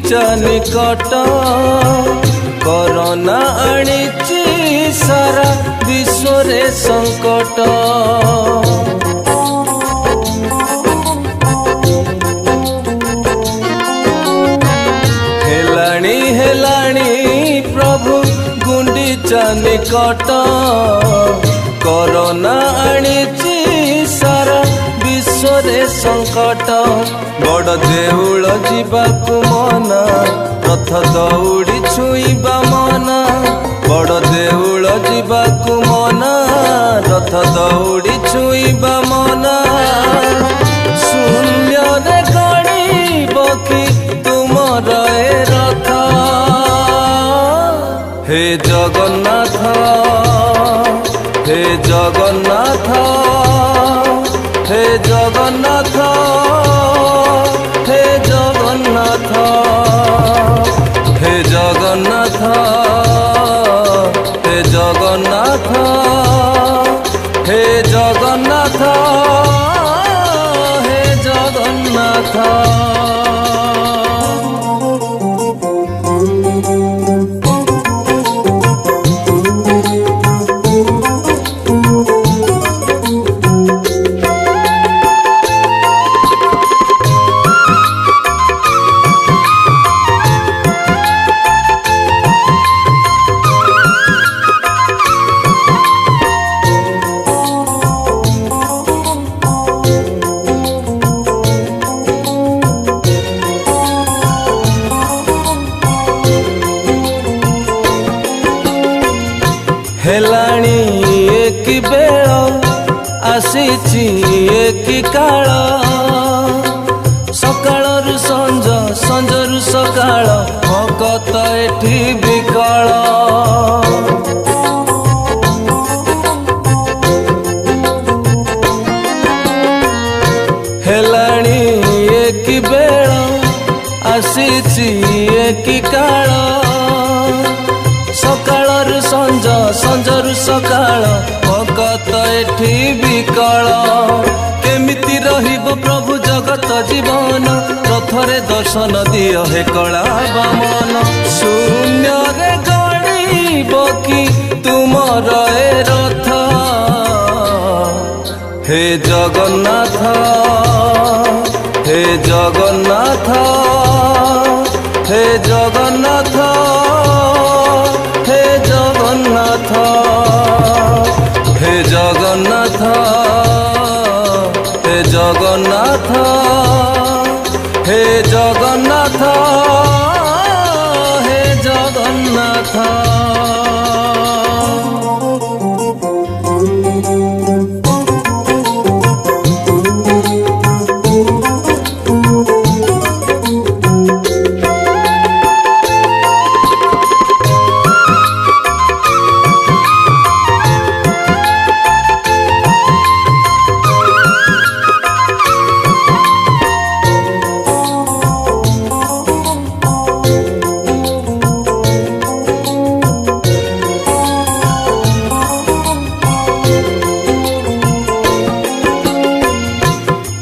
गुंडीचा निकट कोरोना आनिची सारा विश्व रे संकट। हेलाणी प्रभु गुंडीचा निकट कोरोना आनिची सारा विश्व रे संकट। बड़ देउल जीवाकु मन रथ दौड़ी छुईबा मन। बड़ देउल जीवाकु मन रथ दौड़ी छुईबा मन। शून्य रे गणिब कि तुमर ए रथ। हे जगन्नाथ हे जगन्नाथ हे जगन्नाथ हे जगन्नाथ हे जगन्नाथ हे जगन्नाथ हे जगन्नाथ हे जगन्नाथ। हेलाणी एक बेळ आसीची एक काळ। सकाळरू संज संजरू सकाळ भगत एठी विकळ। हेलाणी एक बेळ आसीची एक काळ। सकाळरू संज संजरू सकाळ भगत एठी विकळ। केमिति रहिब प्रभु जगत जीवन रथरे दर्शन दियो हे कला बामन। शून्य रे गणिब कि तुमर ए रथ। हे जगन्नाथ हे जगन्नाथ हे जगन्नाथ हे जगन्नाथ हे जगन्नाथ हे जगन्नाथ हे जगन्नाथ हे जगन्नाथ।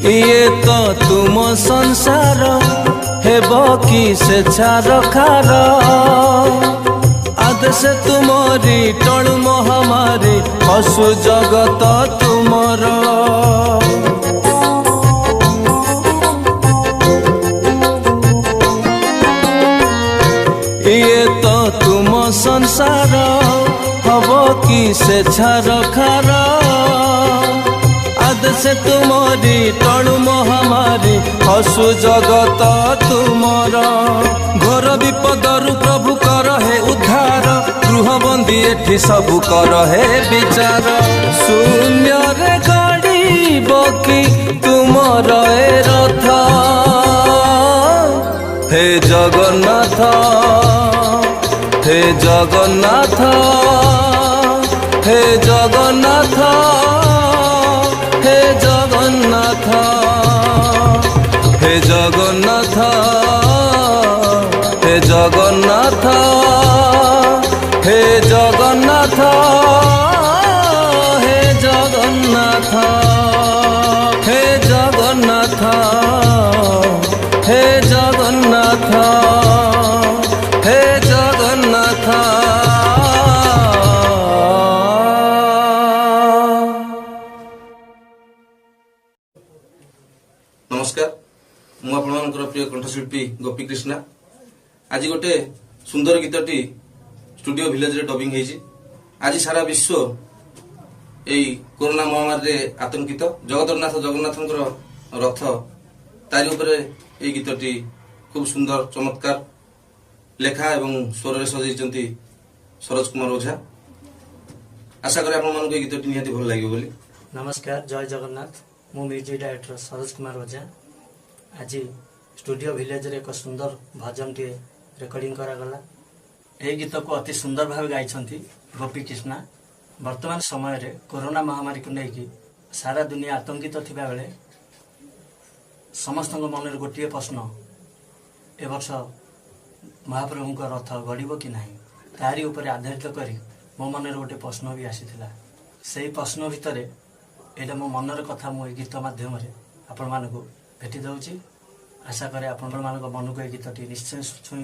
ये तो तुम संसार हेब कि स्वेच्छार खार। आदेश तुमरी टणु महामारी पशु जगत तुमर। ये तो तुम संसार हब कि स्वेच्छार खार। से तुमरी टणु महामारी पशु जगत तुमर। घोर विपदरु प्रभु कर हे उद्धार। गृहबंदी एठी सबु कर हे विचार। शून्य रे गणिब कि तुमर ए रथ। हे जगन्नाथ हे जगन्नाथ हे जगन्नाथ हे जगन्नाथ हे जगन्नाथ हे जगन्नाथ हे जगन्नाथ हे जगन्नाथ हे जगन्नाथ हे जगन्नाथ। ଜଗନ୍ନାଥ ହେ ଜଗନ୍ନାଥ। नमस्कार मु आपणकर प्रिय कंठशिल्पी गोपी कृष्णा आज गोटे सुंदर गीतटी स्टूडियो विलेज रे डबिंग हेजी। आज सारा विश्व यही कोरोना महामारी रे आतंकित जगतरनाथ जगन्नाथंकर रथ तारी उपरे यही गीतटी खूब सुंदर चमत्कार लेखा एवं स्वर रे सजाइछंती सरोज कुमार ओझा। आशा करे आपण मानको गीतटी निहाती भल लागियो बोली। नमस्कार जय जगन्नाथ मु म्यूजिक डायरेक्टर सरोज कुमार ओझा। आज स्टूडियो विलेज रे एक सुंदर भजन टी रेकर्डिंग करागला। यह गीत को अति सुंदर भाव गाई गोपी कृष्णा। वर्तमान समय रे कोरोना महामारी को लेकिन सारा दुनिया आतंकित थिबा बेले समस्त मन में गोटे प्रश्न ए वर्ष महाप्रभु का रथ गड़ब कि नहीं तारी उपर आधारित करी मो मन गोटे प्रश्न भी आसीथिला। से प्रश्न भितर एटा मो मनर कथा मो गीत माध्यम आपण मानक भेटी दउची। आशा करे आपण मन को गीतटी निश्चय छुई।